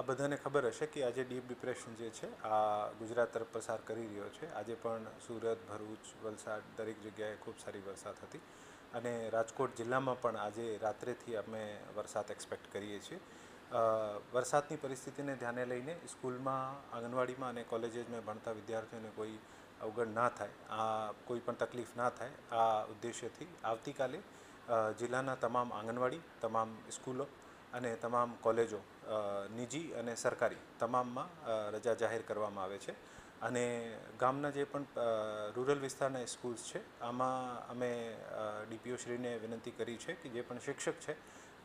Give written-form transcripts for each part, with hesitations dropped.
બધાને ખબર હશે કે આજે ડીપ ડિપ્રેશન જે છે આ ગુજરાત તરફ પસાર કરી રહ્યો છે. આજે પણ સુરત, ભરૂચ, વલસાડ દરેક જગ્યાએ ખૂબ સારી વરસાદ હતી અને રાજકોટ જિલ્લામાં પણ આજે રાત્રેથી અમે વરસાદ એક્સપેક્ટ કરીએ છીએ. વરસાદની પરિસ્થિતિને ધ્યાને લઈને સ્કૂલમાં, આંગણવાડીમાં અને કોલેજીસમાં ભણતા વિદ્યાર્થીઓને કોઈ અવગણ ના થાય, કોઈ પણ તકલીફ ના થાય, આ ઉદ્દેશ્યથી આવતીકાલે જિલ્લાના તમામ આંગણવાડી, તમામ સ્કૂલો અને તમામ કોલેજો, નિજી અને સરકારી તમામમાં રજા જાહેર કરવામાં આવે છે. અને ગામના જે પણ રૂરલ વિસ્તારના સ્કૂલ્સ છે આમાં અમે ડીપીઓ શ્રીને વિનંતી કરી છે કે જે પણ શિક્ષક છે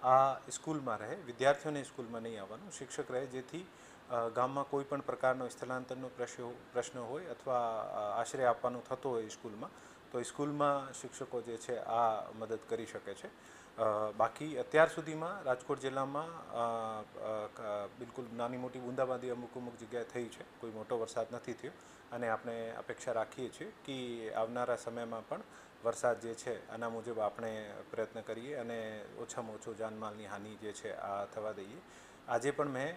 આ સ્કૂલમાં રહે, વિદ્યાર્થીઓને સ્કૂલમાં નહીં આવવાનું, શિક્ષક રહે, જેથી ગામમાં કોઈ પણ પ્રકારનો સ્થળાંતરનો પ્રશ્ન હોય અથવા આશ્રય આપવાનો થતો હોય સ્કૂલમાં, તો સ્કૂલમાં શિક્ષકો જે છે આ મદદ કરી શકે છે. બાકી અત્યાર સુધીમાં રાજકોટ જિલ્લામાં બિલકુલ નાની મોટી બૂંદાબાંદી અમુક જગ્યાએ થઈ છે, કોઈ મોટો વરસાદ નથી થયો અને આપણે અપેક્ષા રાખીએ છીએ કે આવનારા સમયમાં પણ વરસાદ જે છે આના મુજબ આપણે પ્રયત્ન કરીએ અને ઓછામાં ઓછો જાનમાલની હાનિ જે છે આ થવા દઈએ. આજે પણ મેં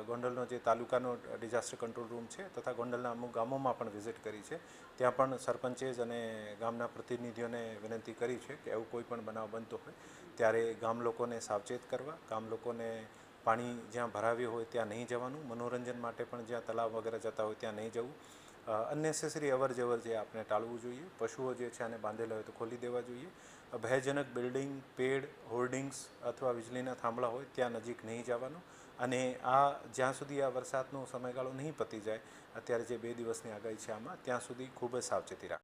ગોંડલનો જે તાલુકાનો ડિઝાસ્ટર કંટ્રોલ રૂમ છે તથા ગોંડલના અમુક ગામોમાં પણ વિઝિટ કરી છે. ત્યાં પણ સરપંચેજ અને ગામના પ્રતિનિધિઓને વિનંતી કરી છે કે એવું કોઈ પણ બનાવ બનતો હોય ત્યારે ગામ લોકોને સાવચેત કરવા, ગામ લોકોને પાણી જ્યાં ભરાવ્યું હોય ત્યાં નહીં જવાનું, મનોરંજન માટે પણ જ્યાં તલાવ વગેરે જતા હોય ત્યાં નહીં જવું, અનનેસેસરી અવર જવર જે આપણે ટાળવું જોઈએ, પશુઓ જે છે આને બાંધેલા હોય તો ખોલી દેવા જોઈએ, ભયજનક બિલ્ડિંગ, પેડ, હોર્ડિંગ્સ અથવા વીજળીના થાંભલા હોય ત્યાં નજીક નહીં જવાનું અને જ્યાં સુધી આ વરસાદનો સમયગાળો નહીં પતી જાય, અત્યારે જે 2 દિવસની આગાહી છે આમાં, ત્યાં સુધી ખૂબ જ સાવચેતી રાખવી.